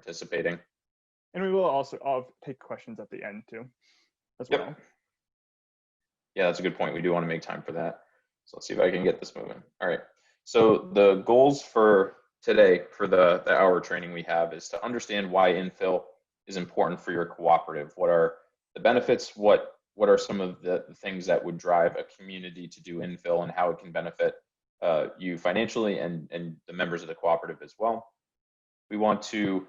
participating. And we will also take questions at the end too, as well. Yep. Yeah, that's a good point. We do want to make time for that. So let's see if I can get this moving. All right. So the goals for today, for the hour training we have, is to understand why infill is important for your cooperative. What are the benefits? What are some of the things that would drive a community to do infill, and how it can benefit you financially and the members of the cooperative as well. We want to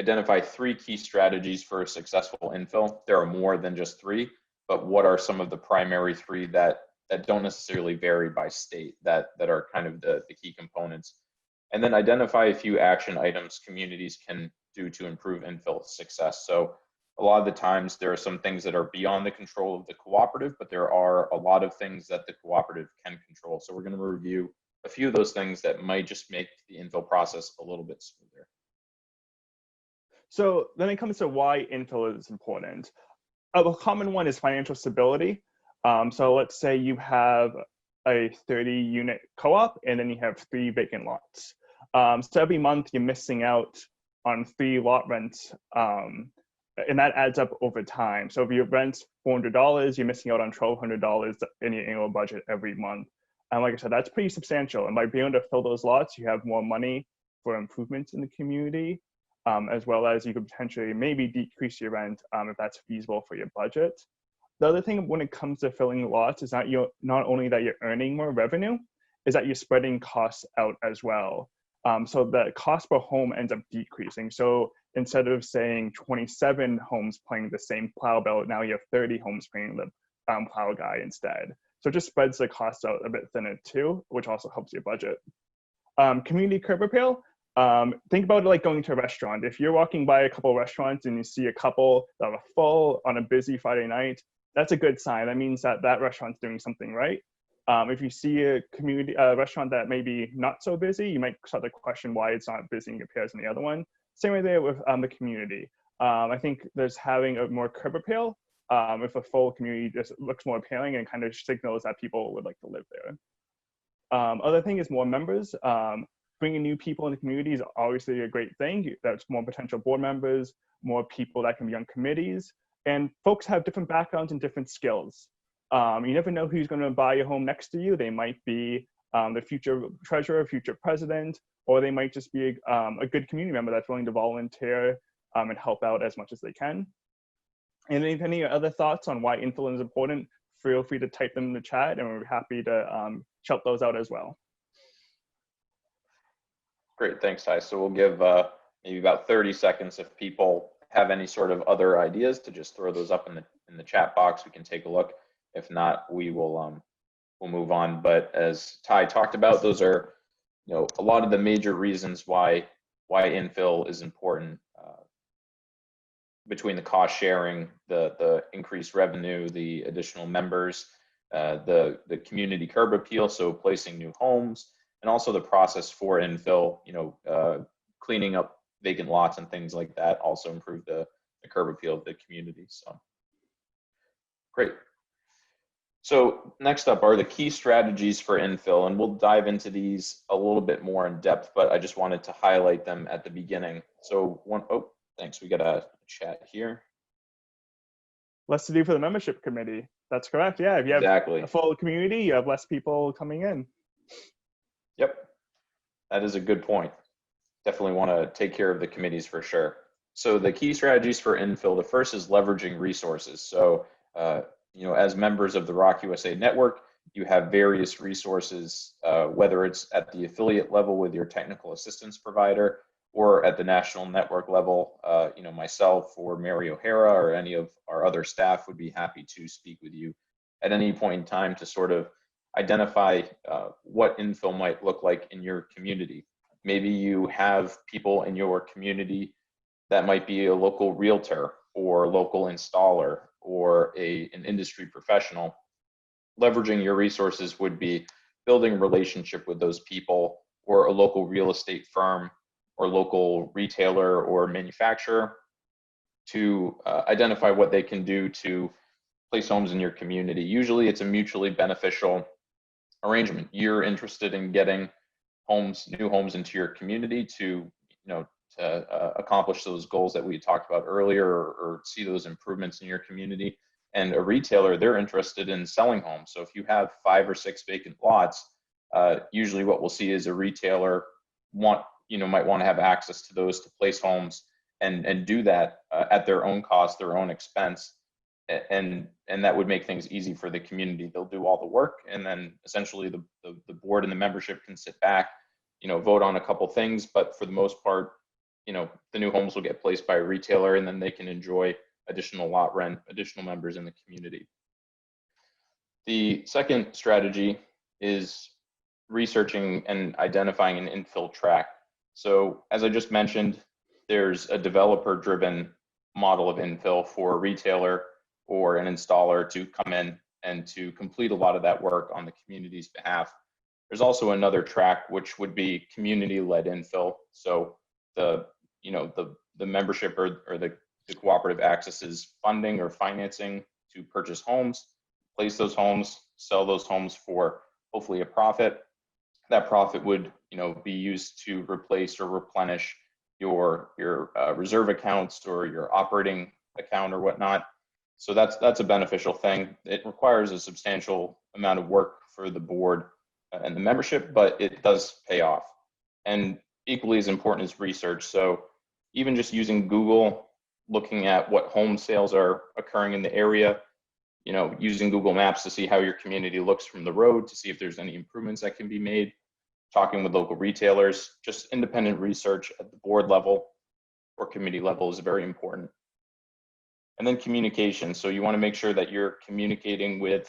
identify 3 key strategies for a successful infill. There are more than just 3, but what are some of the primary 3 that don't necessarily vary by state, that are kind of the key components? And then identify a few action items communities can do to improve infill success. So a lot of the times there are some things that are beyond the control of the cooperative, but there are a lot of things that the cooperative can control. So we're going to review a few of those things that might just make the infill process a little bit smoother. So then it comes to why infill is important. A common one is financial stability. So let's say you have a 30-unit co-op, and then you have 3 vacant lots. So every month you're missing out on 3 lot rents, and that adds up over time. So if your rent's $400, you're missing out on $1,200 in your annual budget every month. And like I said, that's pretty substantial. And by being able to fill those lots, you have more money for improvements in the community, as well as you could potentially maybe decrease your rent if that's feasible for your budget. The other thing when it comes to filling lots is that not only that you're earning more revenue, is that you're spreading costs out as well. So the cost per home ends up decreasing. So instead of saying 27 homes paying the same plow bill, now you have 30 homes paying the plow guy instead. So it just spreads the cost out a bit thinner too, which also helps your budget. Community curb appeal. Think about it like going to a restaurant. If you're walking by a couple of restaurants and you see a couple that are full on a busy Friday night, that's a good sign. That means that restaurant's doing something right. If you see a restaurant that may be not so busy, you might start to question why it's not busy in comparison to the other one. Same way there with the community. I think there's having a more curb appeal if a full community just looks more appealing and kind of signals that people would like to live there. Other thing is more members. Bringing new people in the community is obviously a great thing. That's more potential board members, more people that can be on committees. And folks have different backgrounds and different skills. You never know who's going to buy your home next to you. They might be the future treasurer, future president, or they might just be a good community member that's willing to volunteer and help out as much as they can. And if any other thoughts on why infill is important, feel free to type them in the chat, and we're happy to shout those out as well. Great, thanks, Ty. So we'll give maybe about 30 seconds if people have any sort of other ideas to just throw those up in the chat box. We can take a look. If not, we will we'll move on. But as Ty talked about, those are a lot of the major reasons why infill is important. Between the cost sharing, the increased revenue, the additional members, the community curb appeal, so placing new homes, and also the process for infill, cleaning up vacant lots and things like that also improve the curb appeal of the community. So great. So next up are the key strategies for infill, and we'll dive into these a little bit more in depth, but I just wanted to highlight them at the beginning. So thanks, we got a chat here. Less to do for the membership committee. That's correct. Yeah, if you have a full community, you have less people coming in. Yep, that is a good point. Definitely want to take care of the committees for sure. So the key strategies for infill, the first is leveraging resources. So, as members of the ROC-USA network, you have various resources, whether it's at the affiliate level with your technical assistance provider, or at the national network level, myself or Mary O'Hara or any of our other staff would be happy to speak with you at any point in time to sort of identify what infill might look like in your community. Maybe you have people in your community that might be a local realtor or local installer or an industry professional. Leveraging your resources would be building a relationship with those people, or a local real estate firm or local retailer or manufacturer to identify what they can do to place homes in your community. Usually it's a mutually beneficial arrangement. You're interested in getting new homes into your community to accomplish those goals that we talked about earlier, or see those improvements in your community. And a retailer, they're interested in selling homes. So if you have 5 or 6 vacant lots, usually what we'll see is a retailer might want to have access to those to place homes and do that at their own cost, their own expense. And that would make things easy for the community. They'll do all the work, and then essentially the board and the membership can sit back, vote on a couple things, but for the most part, the new homes will get placed by a retailer, and then they can enjoy additional lot rent, additional members in the community. The second strategy is researching and identifying an infill track. So as I just mentioned, there's a developer-driven model of infill for a retailer or an installer to come in and to complete a lot of that work on the community's behalf. There's also another track, which would be community-led infill. So the membership or the cooperative accesses funding or financing to purchase homes, place those homes, sell those homes for hopefully a profit. That profit would be used to replace or replenish your reserve accounts or your operating account or whatnot. So that's a beneficial thing. It requires a substantial amount of work for the board and the membership, but it does pay off. And equally as important is research. So even just using Google, looking at what home sales are occurring in the area, using Google Maps to see how your community looks from the road, to see if there's any improvements that can be made, talking with local retailers, just independent research at the board level or committee level is very important. And then communication. So you want to make sure that you're communicating with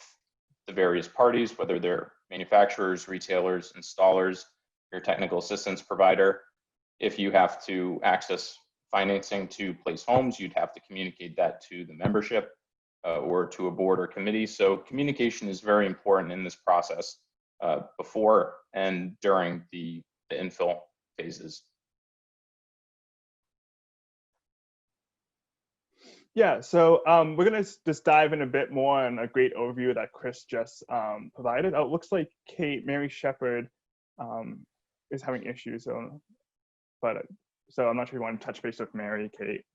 the various parties, whether they're manufacturers, retailers, installers, your technical assistance provider. If you have to access financing to place homes, you'd have to communicate that to the membership or to a board or committee. So communication is very important in this process before and during the infill phases. Yeah, so we're going to just dive in a bit more on a great overview that Chris just provided. Oh, it looks like Mary Shepard is having issues, so I'm not sure if you want to touch base with Mary, Kate.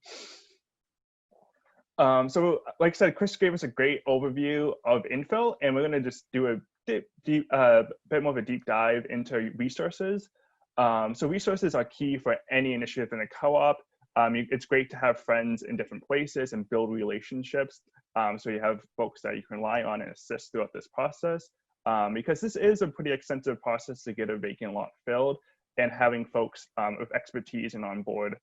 So like I said, Chris gave us a great overview of infill, and we're going to just do a bit more of a deep dive into resources. So resources are key for any initiative in a co-op. It's great to have friends in different places and build relationships. So you have folks that you can rely on and assist throughout this process, because this is a pretty extensive process to get a vacant lot filled, and having folks with expertise and on board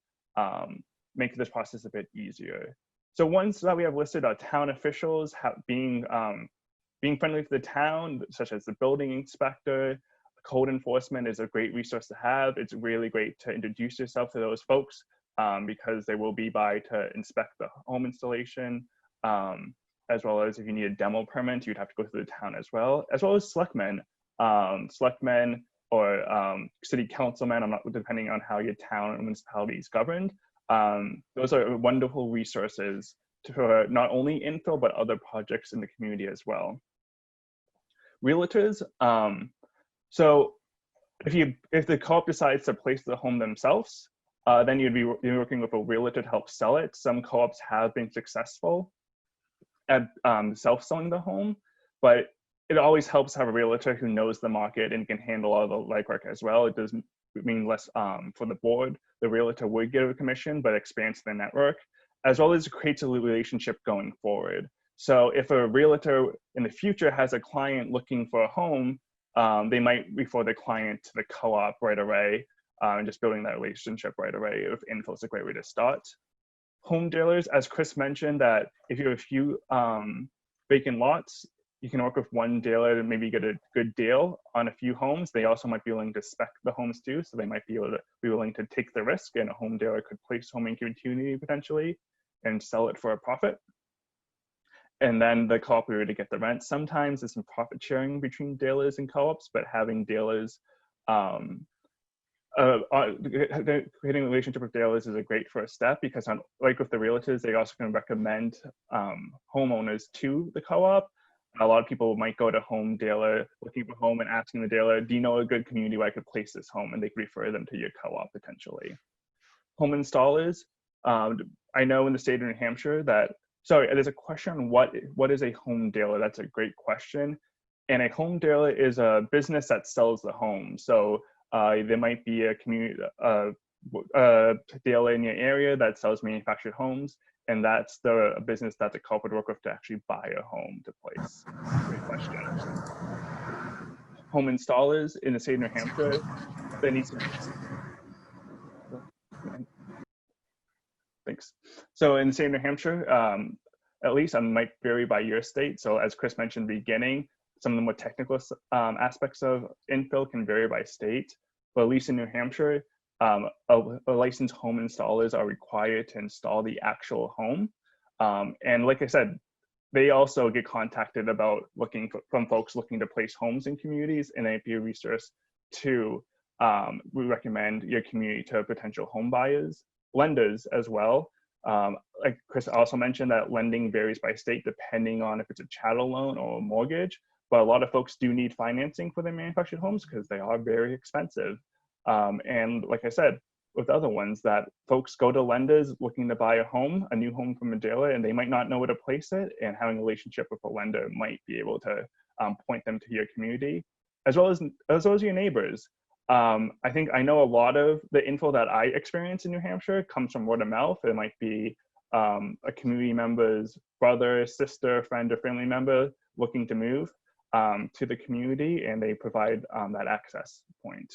make this process a bit easier. So ones that we have listed are town officials, being friendly to the town, such as the building inspector. Code enforcement is a great resource to have. It's really great to introduce yourself to those folks, because they will be by to inspect the home installation, as well as if you need a demo permit, you'd have to go through the town as well as selectmen or city councilmen, depending on how your town and municipality is governed. Those are wonderful resources for not only infill, but other projects in the community as well. Realtors. So if the co-op decides to place the home themselves, then you'd be working with a realtor to help sell it. Some co-ops have been successful at self-selling the home, but it always helps to have a realtor who knows the market and can handle all the legwork as well. It does mean less for the board. The realtor would get a commission, but expands the network, as well as creates a relationship going forward. So if a realtor in the future has a client looking for a home, they might refer the client to the co-op right away, and just building that relationship right away with infill is a great way to start. Home dealers, as Chris mentioned, that if you have a few vacant lots, you can work with one dealer to maybe get a good deal on a few homes. They also might be willing to spec the homes too, so they might be willing to take the risk, and a home dealer could place home in community potentially and sell it for a profit. And then the co-op would to get the rent. Sometimes there's some profit sharing between dealers and co-ops, but having dealers, creating a relationship with dealers is a great first step, because like with the realtors, they also can recommend homeowners to the co-op. A lot of people might go to home dealer looking for a home and asking the dealer, do you know a good community where I could place this home? And they could refer them to your co-op potentially. Home installers. I know in the state of New Hampshire that, sorry, there's a question on what is a home dealer? That's a great question. And a home dealer is a business that sells the home. So there might be a community, a dealer in your area that sells manufactured homes, and that's the business that the culprit work with to actually buy a home to place. Great question. Home installers in the state of New Hampshire, there needs to Thanks. So in the state of New Hampshire, at least, might vary by your state. So as Chris mentioned at the beginning, some of the more technical aspects of infill can vary by state. But at least in New Hampshire, a licensed home installers are required to install the actual home. And like I said, they also get contacted about from folks looking to place homes in communities, and they'd be a resource to, we recommend your community to potential home buyers, lenders as well. Like Chris also mentioned, that lending varies by state depending on if it's a chattel loan or a mortgage, but a lot of folks do need financing for their manufactured homes because they are very expensive. And like I said, with other ones, that folks go to lenders looking to buy a new home from a dealer, and they might not know where to place it, and having a relationship with a lender might be able to point them to your community, as well as your neighbors. I think I know a lot of the info that I experience in New Hampshire comes from word of mouth. It might be a community member's brother, sister, friend, or family member looking to move to the community, and they provide that access point.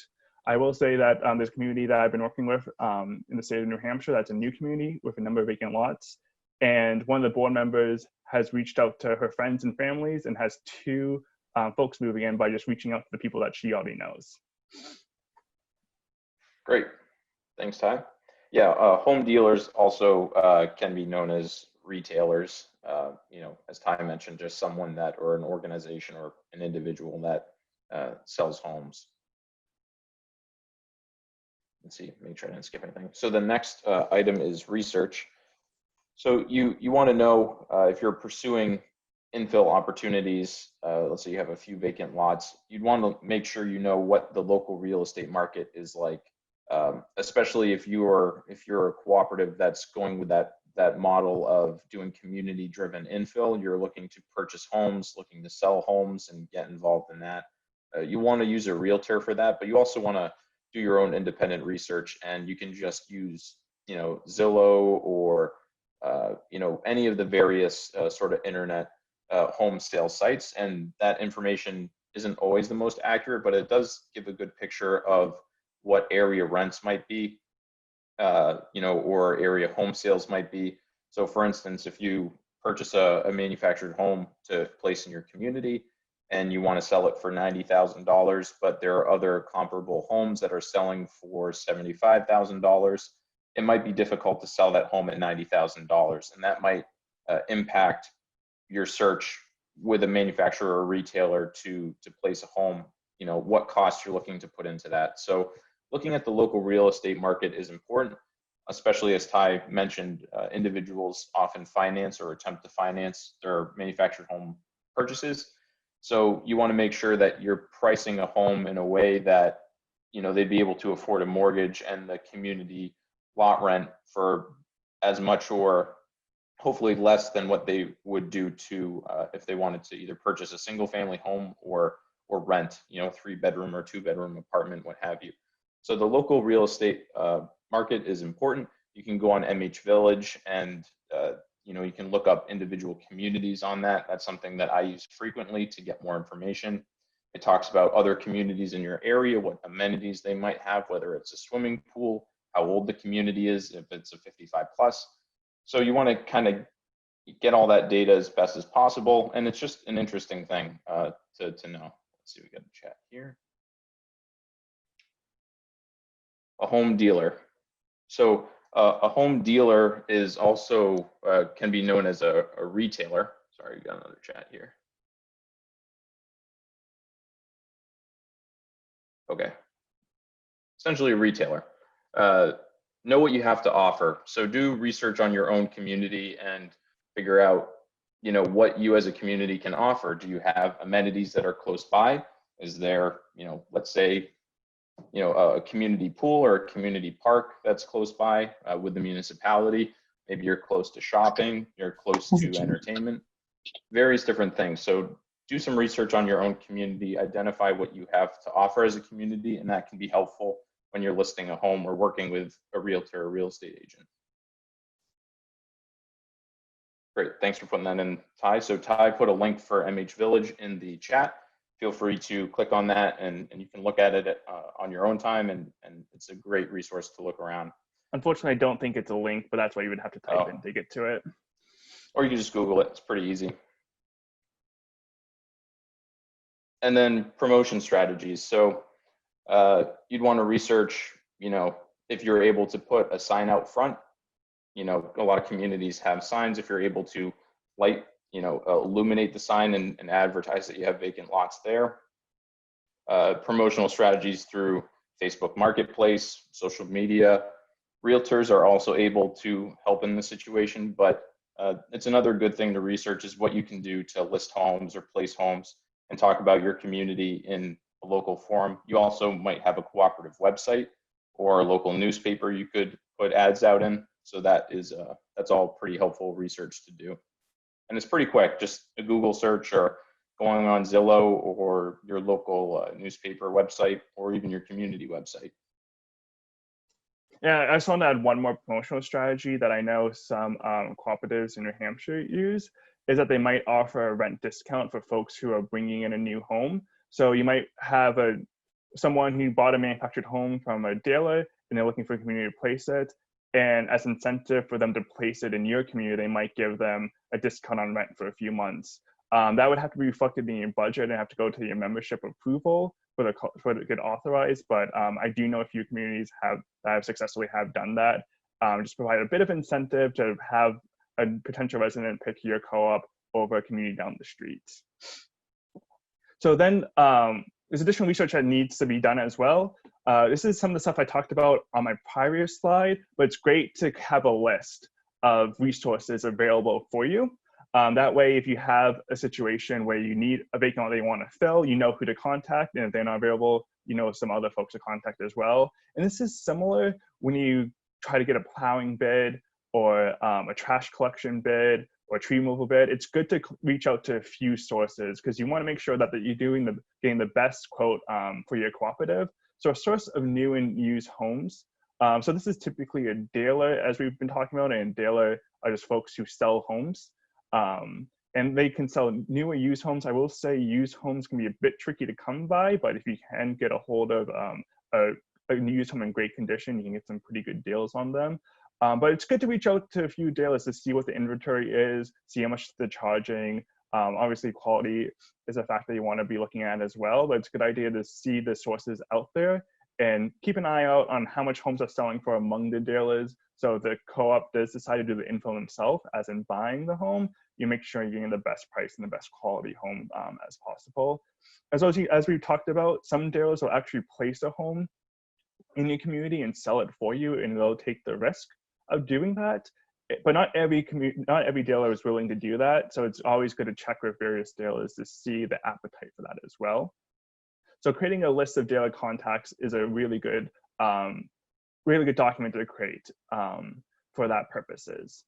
I will say that there's a community that I've been working with in the state of New Hampshire that's a new community with a number of vacant lots. And one of the board members has reached out to her friends and families and has 2 folks moving in by just reaching out to the people that she already knows. Great. Thanks, Ty. Yeah, home dealers also can be known as retailers. As Ty mentioned, just someone that, or an organization or an individual that sells homes. Let's see, make sure I didn't skip anything. So the next item is research. So you want to know if you're pursuing infill opportunities, let's say you have a few vacant lots, you'd want to make sure you know what the local real estate market is like, especially if you're a cooperative that's going with that model of doing community-driven infill. You're looking to purchase homes, looking to sell homes, and get involved in that. You want to use a realtor for that, but you also want to do your own independent research, and you can just use Zillow or any of the various sort of internet home sale sites, and that information isn't always the most accurate, but it does give a good picture of what area rents might be, or area home sales might be. So for instance, if you purchase a manufactured home to place in your community and you want to sell it for $90,000, but there are other comparable homes that are selling for $75,000, it might be difficult to sell that home at $90,000, and that might impact your search with a manufacturer or retailer to place a home, what costs you're looking to put into that. So looking at the local real estate market is important, especially as Ty mentioned, individuals often finance or attempt to finance their manufactured home purchases. So you want to make sure that you're pricing a home in a way that, they'd be able to afford a mortgage and the community lot rent for as much or hopefully less than what they would do to if they wanted to either purchase a single family home or rent, 3-bedroom or 2-bedroom apartment, what have you. So the local real estate market is important. You can go on MH Village and you can look up individual communities on that. That's something that I use frequently to get more information. It talks about other communities in your area, what amenities they might have, whether it's a swimming pool, how old the community is, if it's a 55 plus. So you want to kind of get all that data as best as possible. And it's just an interesting thing to know. Let's see, we got a chat here. A home dealer. So a home dealer is also can be known as a retailer. Sorry, we got another chat here. Okay. Essentially a retailer. Know what you have to offer. So do research on your own community and figure out, what you as a community can offer. Do you have amenities that are close by? Is there, let's say a community pool or a community park that's close by with the municipality. Maybe you're close to shopping, you're close to entertainment, various different things. So do some research on your own community, identify what you have to offer as a community, and that can be helpful when you're listing a home or working with a realtor or real estate agent. Great, thanks for putting that in, Ty. So Ty put a link for MH Village in the chat. Feel free to click on that and you can look at it on your own time, and it's a great resource to look around. Unfortunately, I don't think it's a link, but that's why you would have to type in to get to it. Or you can just Google it, it's pretty easy. And then promotion strategies. So you'd want to research, if you're able to put a sign out front. A lot of communities have signs. If you're able to light, illuminate the sign and advertise that you have vacant lots there. Promotional strategies through Facebook Marketplace, social media. Realtors are also able to help in this situation, but it's another good thing to research is what you can do to list homes or place homes and talk about your community in a local forum. You also might have a cooperative website or a local newspaper you could put ads out in. So that's all pretty helpful research to do. And it's pretty quick, just a Google search or going on Zillow or your local newspaper website or even your community website. Yeah, I just want to add one more promotional strategy that I know some cooperatives in New Hampshire use, is that they might offer a rent discount for folks who are bringing in a new home. So you might have someone who bought a manufactured home from a dealer and they're looking for a community to place it. And as incentive for them to place it in your community, they might give them a discount on rent for a few months. That would have to be reflected in your budget and have to go to your membership approval for it to get authorized. But I do know a few communities that have successfully done that. Just provide a bit of incentive to have a potential resident pick your co-op over a community down the street. So then there's additional research that needs to be done as well. This is some of the stuff I talked about on my prior slide, but it's great to have a list of resources available for you. That way, if you have a situation where you need a vacant lot that you want to fill, you know who to contact, and if they're not available, you know some other folks to contact as well. And this is similar when you try to get a plowing bid or a trash collection bid or a tree removal bid. It's good to reach out to a few sources because you want to make sure that you're getting the best quote for your cooperative. So a source of new and used homes. So this is typically a dealer, as we've been talking about, and dealer are just folks who sell homes. And they can sell new or used homes. I will say used homes can be a bit tricky to come by, but if you can get a hold of a used home in great condition, you can get some pretty good deals on them. But it's good to reach out to a few dealers to see what the inventory is, see how much they're charging. Obviously, quality is a factor you want to be looking at as well, but it's a good idea to see the sources out there and keep an eye out on how much homes are selling for among the dealers. So if the co-op does decide to do the infill themselves, as in buying the home, you make sure you're getting the best price and the best quality home as possible. As we've talked about, some dealers will actually place a home in your community and sell it for you, and they'll take the risk of doing that. But not every dealer is willing to do that. So it's always good to check with various dealers to see the appetite for that as well. So creating a list of dealer contacts is a really good document to create for that purposes.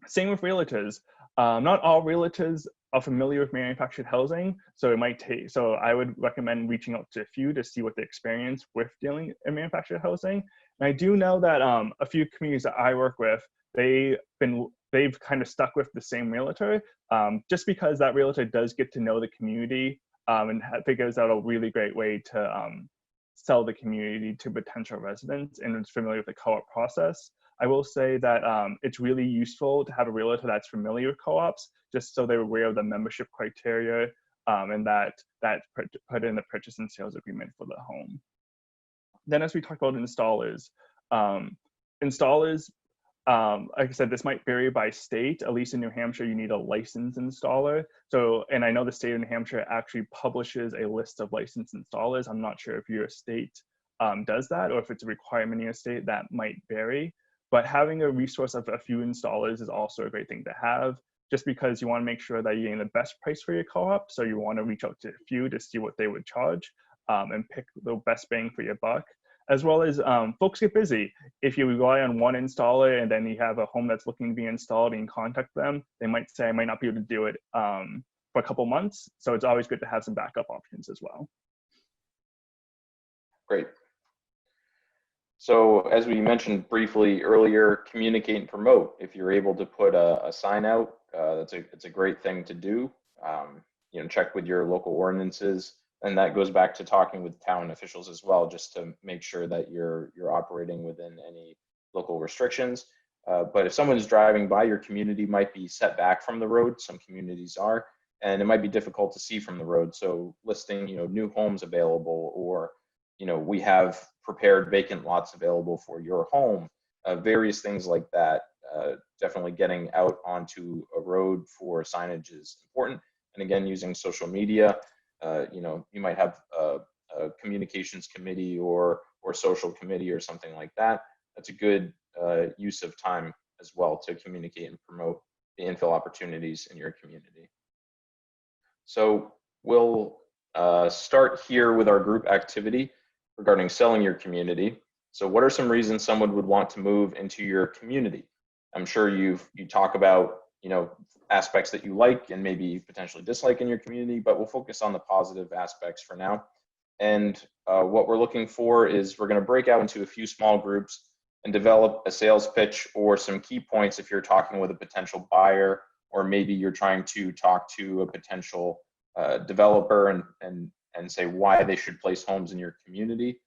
Same with realtors. Not all realtors are familiar with manufactured housing, so I would recommend reaching out to a few to see what the experience with dealing in manufactured housing. And I do know that a few communities that I work with, they've kind of stuck with the same realtor, just because that realtor does get to know the community and figures out a really great way to sell the community to potential residents and is familiar with the co-op process. I will say that it's really useful to have a realtor that's familiar with co-ops, just so they're aware of the membership criteria and that put in the purchase and sales agreement for the home. Then as we talk about installers, like I said, this might vary by state. At least in New Hampshire, you need a licensed installer. And I know the state of New Hampshire actually publishes a list of licensed installers. I'm not sure if your state does that or if it's a requirement in your state. That might vary. But having a resource of a few installers is also a great thing to have, just because you want to make sure that you're getting the best price for your co-op. So you want to reach out to a few to see what they would charge. and pick the best bang for your buck. As well as folks get busy. If you rely on one installer and then you have a home that's looking to be installed and you contact them, they might say, I might not be able to do it for a couple months. So it's always good to have some backup options as well. Great. So as we mentioned briefly earlier, communicate and promote. If you're able to put a sign out, it's a great thing to do. Check with your local ordinances. And that goes back to talking with town officials as well, just to make sure that you're operating within any local restrictions. But if someone's driving by, your community might be set back from the road. Some communities are, and it might be difficult to see from the road. So listing, new homes available, or we have prepared vacant lots available for your home. Various things like that. Definitely getting out onto a road for signage is important. And again, using social media. You might have a communications committee or social committee or something like that. That's a good use of time as well to communicate and promote the infill opportunities in your community. So we'll start here with our group activity regarding selling your community. So what are some reasons someone would want to move into your community? I'm sure you talk about aspects that you like and maybe potentially dislike in your community, but we'll focus on the positive aspects for now. And what we're looking for is we're going to break out into a few small groups and develop a sales pitch or some key points if you're talking with a potential buyer, or maybe you're trying to talk to a potential developer and say why they should place homes in your community.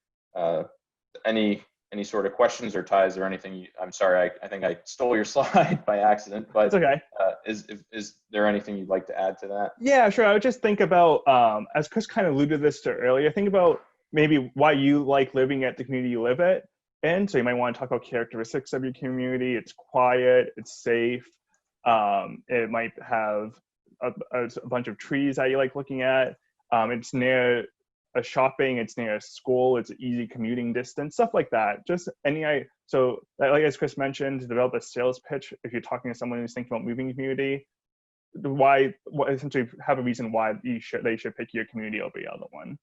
Any sort of questions or ties or anything? I'm sorry, I think I stole your slide by accident, but it's okay. Is there anything you'd like to add to that? Yeah, sure. I would just think about, as Chris kind of alluded this to earlier, think about maybe why you like living at the community you live at. And so you might want to talk about characteristics of your community. It's quiet, it's safe. It might have a bunch of trees that you like looking at. It's near a shopping, it's near a school, it's an easy commuting distance, stuff like that. Just so like as Chris mentioned, to develop a sales pitch, if you're talking to someone who's thinking about moving community, essentially have a reason why they should pick your community over the other one.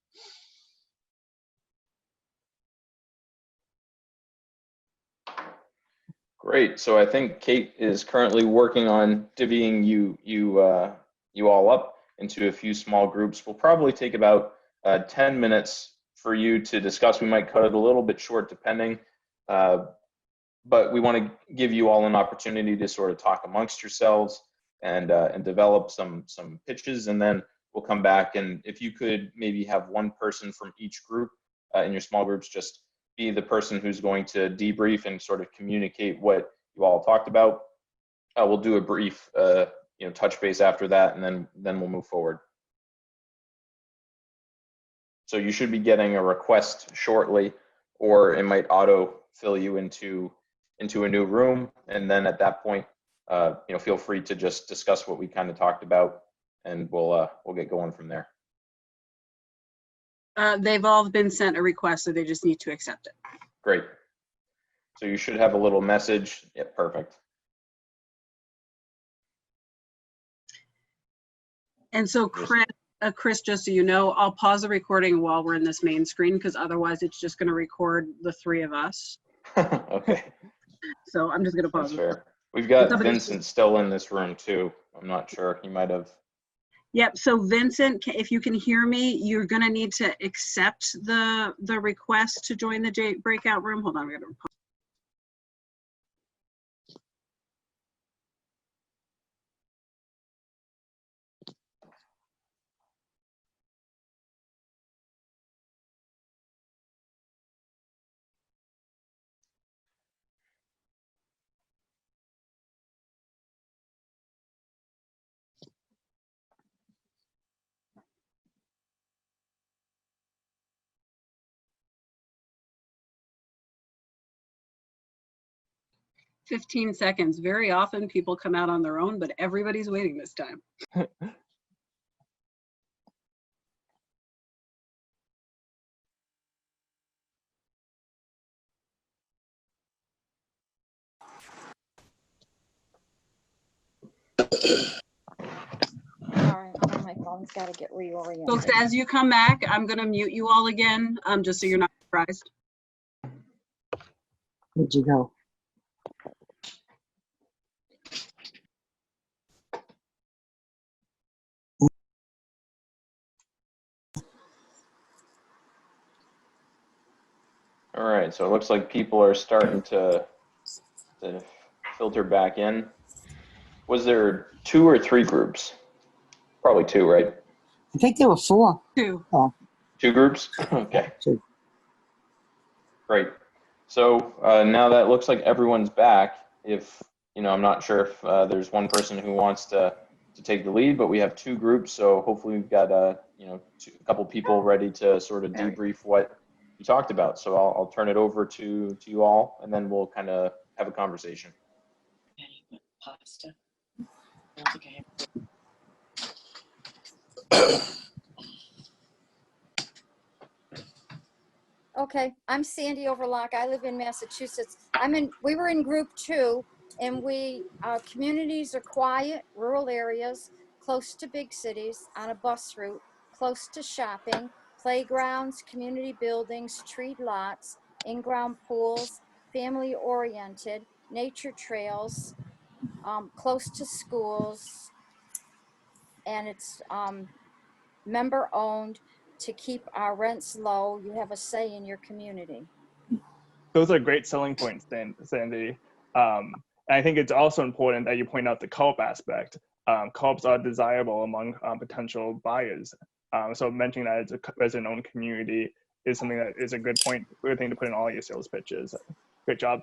Great. So I think Kate is currently working on divvying you all up into a few small groups. We'll probably take about 10 minutes for you to discuss. We might cut it a little bit short depending, but we want to give you all an opportunity to sort of talk amongst yourselves and develop some pitches, and then we'll come back, and if you could maybe have one person from each group in your small groups just be the person who's going to debrief and sort of communicate what you all talked about. We'll do a brief touch base after that, and then we'll move forward. So you should be getting a request shortly, or it might auto fill you into a new room, and then at that point, feel free to just discuss what we kind of talked about, and we'll get going from there. They've all been sent a request, so they just need to accept it. Great. So you should have a little message. Yeah, perfect. And so Chris, just so you know, I'll pause the recording while we're in this main screen, because otherwise it's just going to record the three of us. Okay. So I'm just going to pause. That's fair. We've got Vincent still in this room too. I'm not sure. He might have. Yep. So Vincent, if you can hear me, you're going to need to accept the request to join the breakout room. Hold on. I'm going to. 15 seconds. Very often people come out on their own, but everybody's waiting this time. Sorry, I'm on my phone. phone's got to get reoriented. Folks, as you come back, I'm going to mute you all again, just so you're not surprised. Where'd you go? All right, so it looks like people are starting to filter back in. Was there 2 or 3 groups? Probably 2, right? I think there were 4. 2. 2 groups? Okay, 2. great. So now that looks like everyone's back, if, I'm not sure if there's one person who wants to take the lead, but we have 2 groups, so hopefully we've got, a couple people ready to sort of debrief what you talked about. So I'll turn it over to you all, and then we'll kind of have a conversation. Pasta. I don't think I have. Okay, I'm Sandy Overlock. I live in Massachusetts. We were in group 2, and communities are quiet, rural areas, close to big cities, on a bus route, close to shopping, playgrounds, community buildings, tree lots, in-ground pools, family-oriented, nature trails, close to schools, and it's member-owned. To keep our rents low, you have a say in your community. Those are great selling points, Sandy. And I think it's also important that you point out the co-op aspect. Co-ops are desirable among potential buyers. So mentioning that as a resident-owned community is something that is a good thing to put in all your sales pitches. Great job.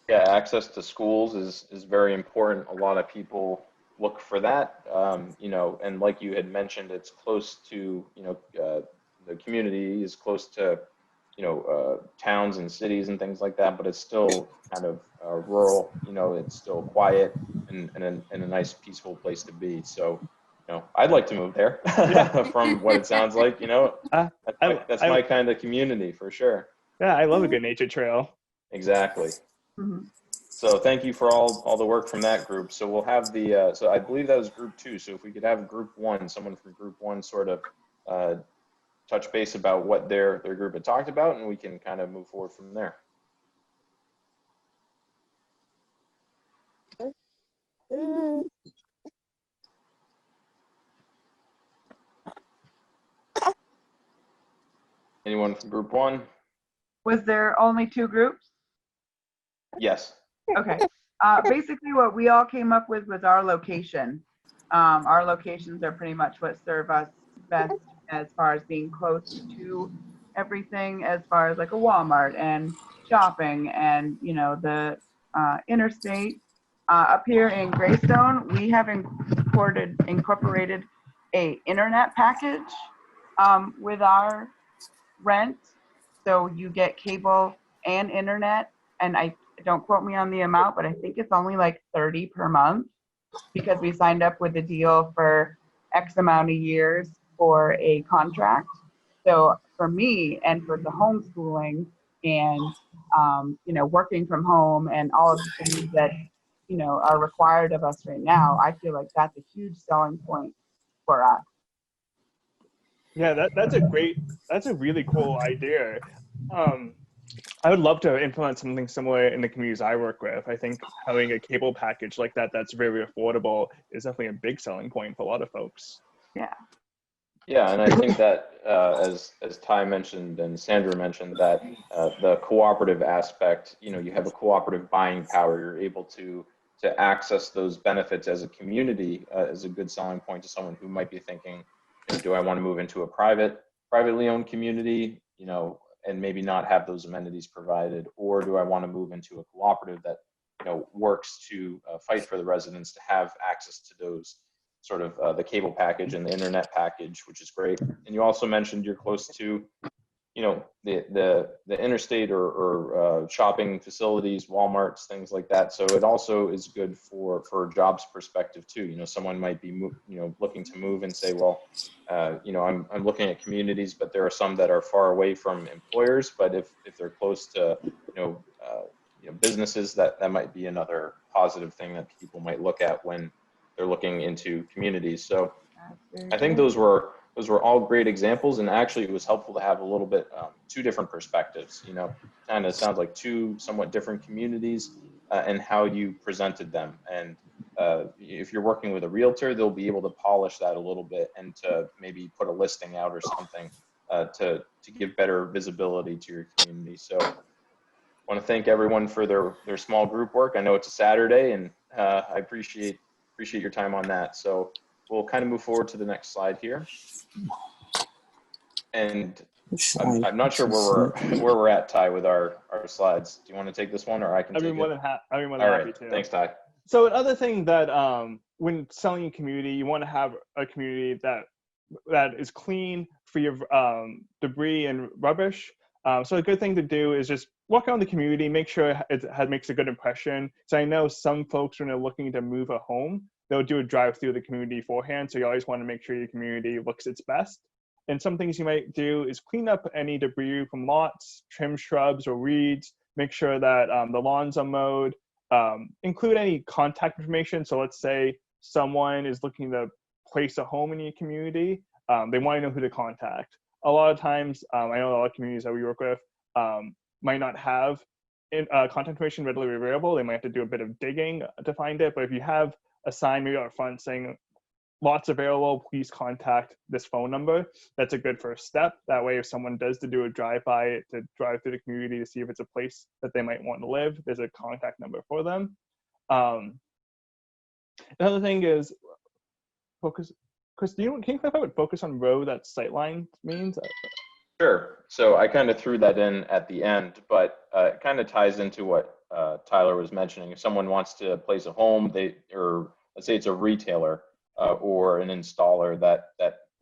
Yeah, access to schools is very important. A lot of people look for that, and like you had mentioned, it's close to, the community is close to, towns and cities and things like that, but it's still kind of rural, it's still quiet and a nice peaceful place to be. So, I'd like to move there from what it sounds like, that's my kind of community for sure. Yeah, I love a good nature trail. Exactly. Mhm. So thank you for all the work from that group. So we'll have so I believe that was group 2. So if we could have group 1, someone from group 1 sort of touch base about what their group had talked about, and we can kind of move forward from there. Anyone from group 1? Was there only 2 groups? Yes. Okay. Basically, what we all came up with was our location. Our locations are pretty much what serve us best as far as being close to everything, as far as like a Walmart and shopping and, the interstate. Up here in Greystone, we have incorporated a internet package with our rent. So you get cable and internet, and don't quote me on the amount, but I think it's only like $30 per month because we signed up with a deal for X amount of years for a contract. So for me and for the homeschooling and, working from home and all of the things that, are required of us right now, I feel like that's a huge selling point for us. Yeah, that's a really cool idea. I would love to implement something similar in the communities I work with. I think having a cable package like that that's very affordable is definitely a big selling point for a lot of folks. Yeah. Yeah, and I think that as Ty mentioned and Sandra mentioned, that the cooperative aspect, you have a cooperative buying power. You're able to access those benefits as a community is a good selling point to someone who might be thinking, do I want to move into a privately owned community, and maybe not have those amenities provided, or do I want to move into a cooperative that works to fight for the residents to have access to those sort of the cable package and the internet package, which is great. And you also mentioned you're close to the interstate or shopping facilities, Walmarts, things like that. So it also is good for a jobs perspective too. Someone might be looking to move and say, well, I'm looking at communities, but there are some that are far away from employers. But if they're close to businesses, that might be another positive thing that people might look at when they're looking into communities. So Very I think good. those were all great examples, and actually it was helpful to have a little bit two different perspectives. You know, kind of sounds like two somewhat different communities and how you presented them. And if you're working with a realtor, they'll be able to polish that a little bit and to maybe put a listing out or something to give better visibility to your community. So I want to thank everyone for their small group work. I know it's a Saturday, and I appreciate your time on that. So we'll kind of move forward to the next slide here. And I'm not sure where we're at, Ty, with our slides. Do you want to take this one, or I can I'd be take more it? than happy All happy right, to. thanks, Ty. So another thing that when selling a community, you want to have a community that is clean, free of debris and rubbish. So a good thing to do is just walk around the community, make sure it makes a good impression. So I know some folks, when they're looking to move a home, they'll do a drive through the community beforehand. So you always want to make sure your community looks its best. And some things you might do is clean up any debris from lots, trim shrubs or weeds, make sure that the lawns are mowed, include any contact information. So let's say someone is looking to place a home in your community, they want to know who to contact. A lot of times, I know a lot of communities that we work with might not have contact information readily available. They might have to do a bit of digging to find it. But if you have a sign maybe out front saying, lots available, please contact this phone number, that's a good first step. That way, if someone does to do a drive-by, to drive through the community to see if it's a place that they might want to live, there's a contact number for them. Another thing is focus. Chris, can you clarify what focus on road that sightline means? Sure. So I kind of threw that in at the end, but it kind of ties into what Tyler was mentioning. If someone wants to place a home, or let's say it's a retailer or an installer that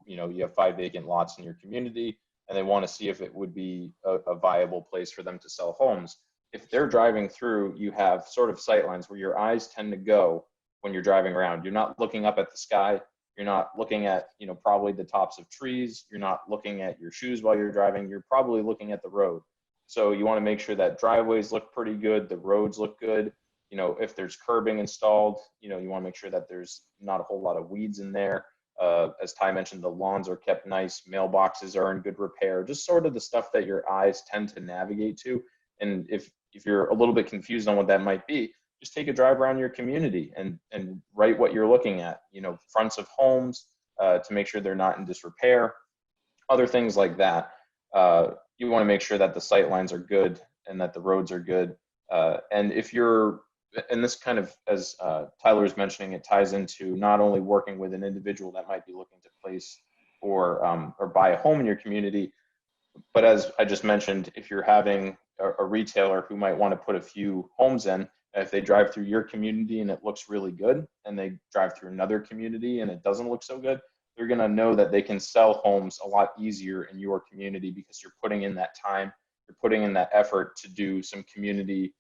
you have 5 vacant lots in your community, and they want to see if it would be a viable place for them to sell homes. If they're driving through, you have sort of sight lines where your eyes tend to go when you're driving around. You're not looking up at the sky. You're not looking at, probably the tops of trees. You're not looking at your shoes while you're driving. You're probably looking at the road. So you want to make sure that driveways look pretty good. The roads look good. If there's curbing installed, you want to make sure that there's not a whole lot of weeds in there. As Ty mentioned, the lawns are kept nice. Mailboxes are in good repair. Just sort of the stuff that your eyes tend to navigate to. And if you're a little bit confused on what that might be, just take a drive around your community and write what you're looking at, fronts of homes to make sure they're not in disrepair, other things like that. You want to make sure that the sight lines are good and that the roads are good. And this kind of, as Tyler was mentioning, it ties into not only working with an individual that might be looking to place or buy a home in your community, but as I just mentioned, if you're having a retailer who might want to put a few homes in, if they drive through your community and it looks really good, and they drive through another community and it doesn't look so good, they're going to know that they can sell homes a lot easier in your community because you're putting in that time, you're putting in that effort to do some community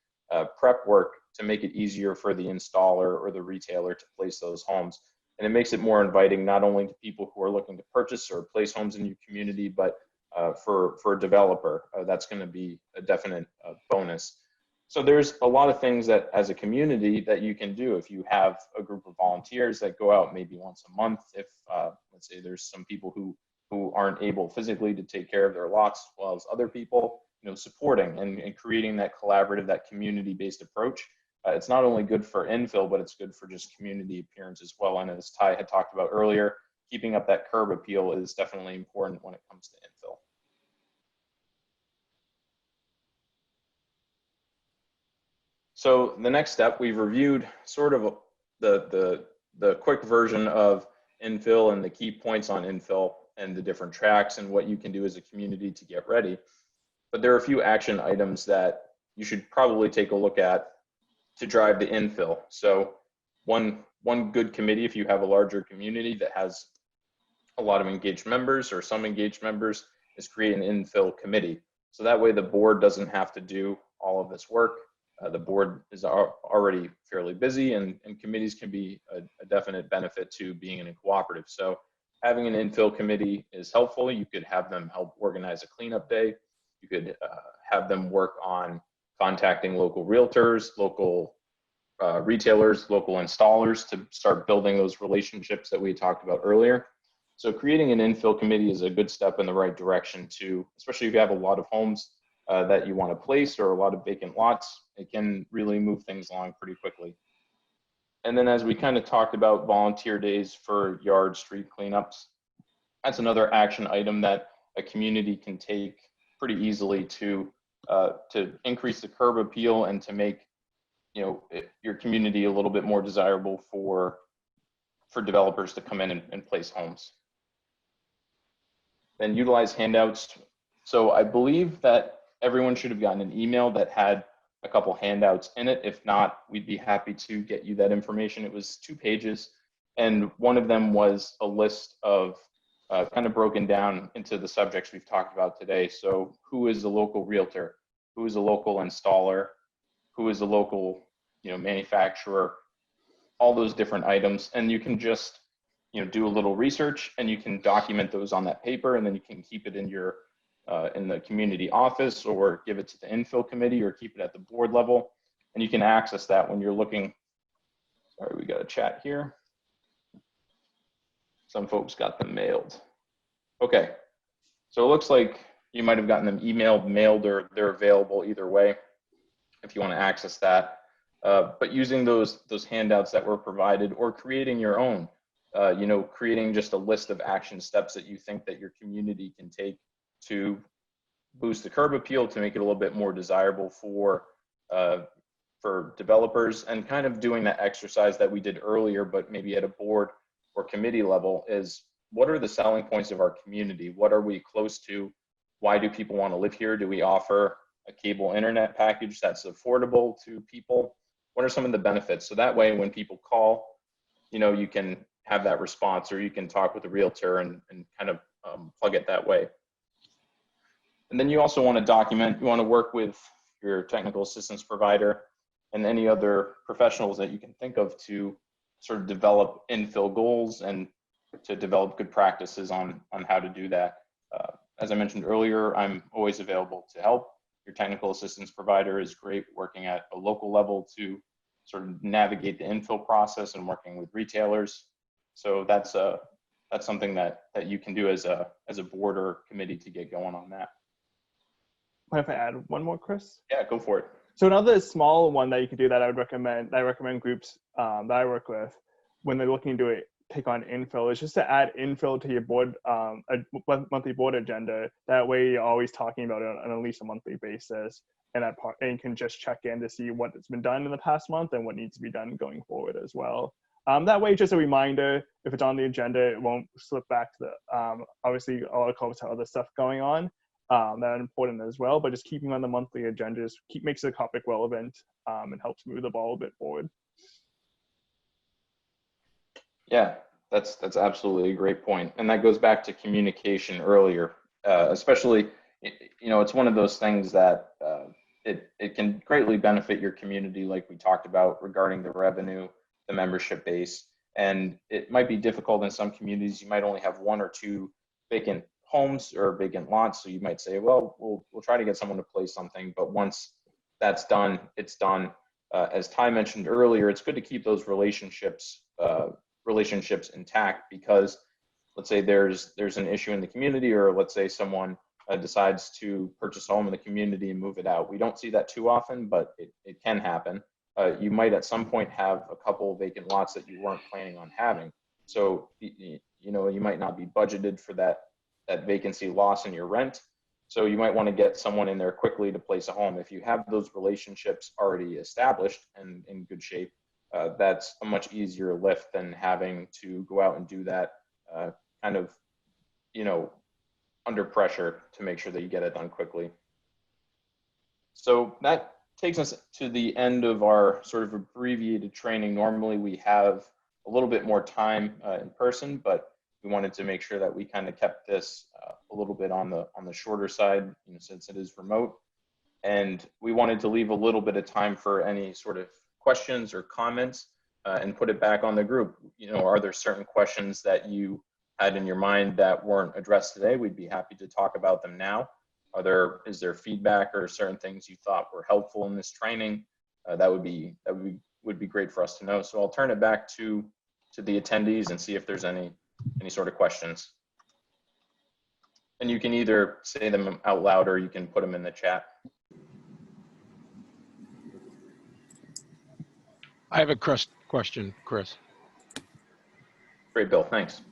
prep work to make it easier for the installer or the retailer to place those homes. And it makes it more inviting, not only to people who are looking to purchase or place homes in your community, but for a developer, that's going to be a definite bonus. So there's a lot of things that as a community that you can do. If you have a group of volunteers that go out maybe once a month, if let's say there's some people who aren't able physically to take care of their lots as well as other people, supporting and creating that collaborative, that community-based approach. It's not only good for infill, but it's good for just community appearance as well. And as Ty had talked about earlier, keeping up that curb appeal is definitely important when it comes to infill. So the next step, we've reviewed sort of the quick version of infill and the key points on infill and the different tracks and what you can do as a community to get ready. But there are a few action items that you should probably take a look at to drive the infill. So one good committee, if you have a larger community that has a lot of engaged members or some engaged members, is create an infill committee. So that way the board doesn't have to do all of this work. The board is already fairly busy, and committees can be a definite benefit to being in a cooperative. So having an infill committee is helpful. You could have them help organize a cleanup day. You could have them work on contacting local realtors, local retailers, local installers to start building those relationships that we talked about earlier. So creating an infill committee is a good step in the right direction to, especially if you have a lot of homes that you want to place or a lot of vacant lots, it can really move things along pretty quickly. And then as we kind of talked about volunteer days for yard street cleanups, that's another action item that a community can take pretty easily to increase the curb appeal and to make your community a little bit more desirable for developers to come in and place homes. Then utilize handouts. So I believe that everyone should have gotten an email that had a couple handouts in it. If not, we'd be happy to get you that information. It was 2 pages, and one of them was a list of kind of broken down into the subjects we've talked about today. So who is a local realtor? Who is a local installer? Who is a local manufacturer? All those different items. And you can just do a little research and you can document those on that paper, and then you can keep it in your in the community office or give it to the infill committee or keep it at the board level. And you can access that when you're looking. Sorry, we got a chat here. Some folks got them mailed. Okay, so it looks like you might have gotten them emailed, mailed, or they're available either way if you want to access that. But using those handouts that were provided, or creating your own, creating just a list of action steps that you think that your community can take to boost the curb appeal, to make it a little bit more desirable for developers, and kind of doing that exercise that we did earlier, but maybe at a board or committee level, is what are the selling points of our community? What are we close to? Why do people want to live here? Do we offer a cable internet package that's affordable to people? What are some of the benefits? So that way, when people call, you can have that response, or you can talk with a realtor and kind of plug it that way. And then you also want to document, you want to work with your technical assistance provider and any other professionals that you can think of to sort of develop infill goals and to develop good practices on how to do that. As I mentioned earlier, I'm always available to help. Your technical assistance provider is great working at a local level to sort of navigate the infill process and working with retailers. So that's something that you can do as a board or committee to get going on that. Mind if I add one more, Chris? Yeah, go for it. So another small one that you could do that I recommend groups that I work with when they're looking to take on infill is just to add infill to your board, a monthly board agenda. That way you're always talking about it on at least a monthly basis. And you can just check in to see what has been done in the past month and what needs to be done going forward as well. That way, just a reminder, if it's on the agenda, it won't slip back to the, obviously all the clubs have other stuff going on that are important as well, but just keeping on the monthly agenda makes the topic relevant and helps move the ball a bit forward. Yeah, that's absolutely a great point. And that goes back to communication earlier, especially, it's one of those things that it can greatly benefit your community, like we talked about regarding the revenue, the membership base. And it might be difficult in some communities. You might only have 1 or 2 vacant homes or vacant lots. So you might say, well, we'll try to get someone to place something. But once that's done, it's done. As Ty mentioned earlier, it's good to keep those relationships intact, because let's say there's an issue in the community, or let's say someone decides to purchase a home in the community and move it out. We don't see that too often, but it can happen. You might at some point have a couple of vacant lots that you weren't planning on having. So, you might not be budgeted for that vacancy loss in your rent. So you might want to get someone in there quickly to place a home. If you have those relationships already established and in good shape, that's a much easier lift than having to go out and do that kind of, under pressure to make sure that you get it done quickly. So that takes us to the end of our sort of abbreviated training. Normally we have a little bit more time in person, but we wanted to make sure that we kind of kept this a little bit on the shorter side, since it is remote. And we wanted to leave a little bit of time for any sort of questions or comments and put it back on the group. Are there certain questions that you had in your mind that weren't addressed today? We'd be happy to talk about them now. Is there feedback or certain things you thought were helpful in this training? That would be great for us to know. So I'll turn it back to the attendees and see if there's any any sort of questions. And you can either say them out loud or you can put them in the chat. I have a question, Chris. Great, Bill, thanks.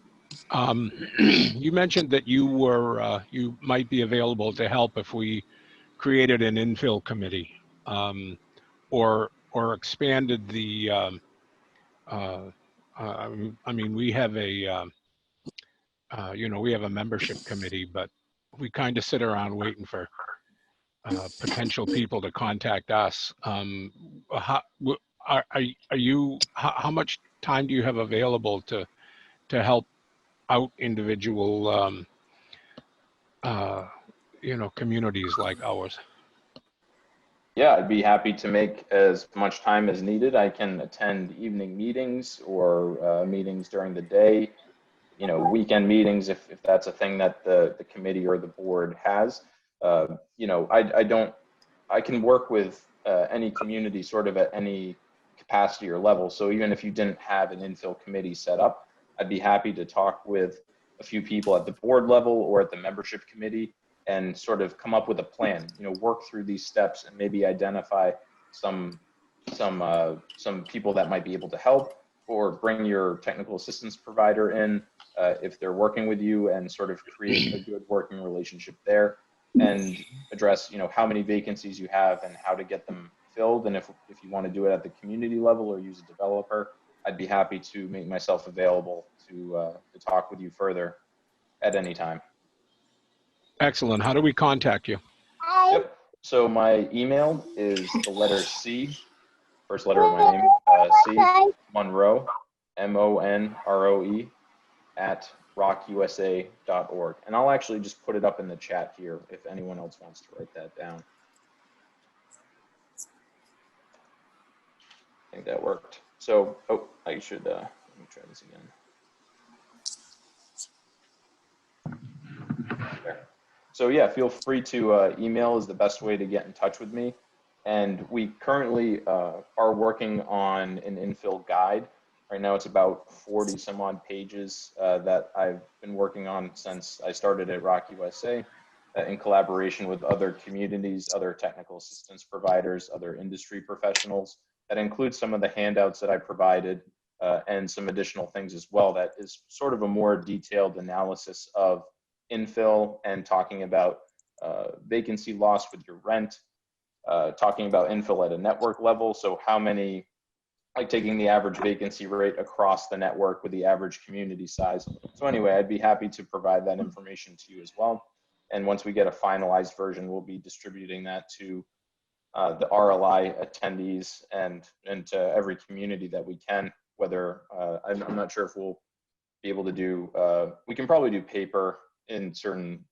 You mentioned that you might be available to help if we created an infill committee, or expanded the. I mean, we have a we have a membership committee, but we kind of sit around waiting for potential people to contact us. How much time do you have available to help out individual communities like ours? Yeah, I'd be happy to make as much time as needed. I can attend evening meetings or meetings during the day, weekend meetings if that's a thing that the committee or the board has. I can work with any community sort of at any capacity or level. So even if you didn't have an infill committee set up, I'd be happy to talk with a few people at the board level or at the membership committee and sort of come up with a plan, work through these steps and maybe identify some people that might be able to help, or bring your technical assistance provider in if they're working with you, and sort of create a good working relationship there, and address, how many vacancies you have and how to get them filled. And if you want to do it at the community level or use a developer, I'd be happy to make myself available to talk with you further at any time. Excellent. How do we contact you? Yep. So my email is the letter C, first letter of my name, C Monroe, MONROE @ROC-USA.org. And I'll actually just put it up in the chat here if anyone else wants to write that down. I think that worked. So, I should, let me try this again. There. So yeah, feel free to email is the best way to get in touch with me. And we currently are working on an infill guide. Right now it's about 40 some odd pages that I've been working on since I started at ROC-USA in collaboration with other communities, other technical assistance providers, other industry professionals. That includes some of the handouts that I provided and some additional things as well. That is sort of a more detailed analysis of infill and talking about vacancy loss with your rent, talking about infill at a network level. So how many, like taking the average vacancy rate across the network with the average community size. So anyway, I'd be happy to provide that information to you as well. And once we get a finalized version, we'll be distributing that to the RLI attendees and to every community that we can, whether, I'm not sure if we'll be able to do, we can probably do paper in certain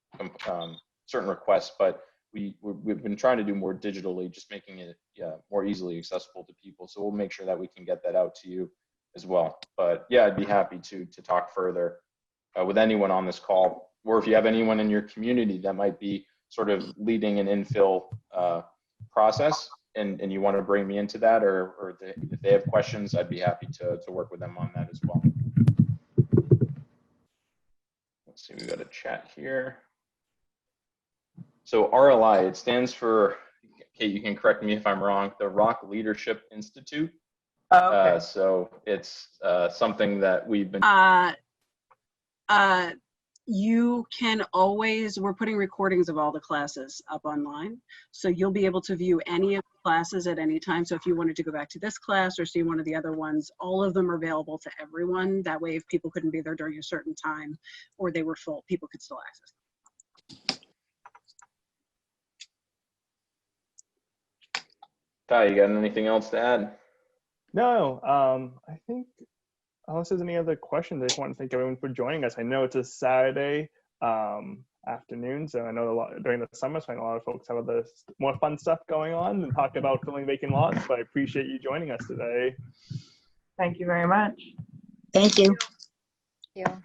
requests, but we've been trying to do more digitally, just making it more easily accessible to people. So we'll make sure that we can get that out to you as well. But yeah, I'd be happy to talk further with anyone on this call, or if you have anyone in your community that might be sort of leading an infill process and you want to bring me into that, or if they have questions, I'd be happy to work with them on that as well. Let's see, we got a chat here. So RLI, it stands for, Kate, you can correct me if I'm wrong, the ROC Leadership Institute. Oh, okay. So it's something that we've been. You can always, we're putting recordings of all the classes up online. So you'll be able to view any of the classes at any time. So if you wanted to go back to this class or see one of the other ones, all of them are available to everyone. That way, if people couldn't be there during a certain time or they were full, people could still access them. Ty, you got anything else to add? No, I think unless there's any other questions, I just want to thank everyone for joining us. I know it's a Saturday afternoon, so I know a lot during the summer, so I know a lot of folks have other more fun stuff going on and talk about filling vacant lots, but I appreciate you joining us today. Thank you very much. Thank you. Yeah.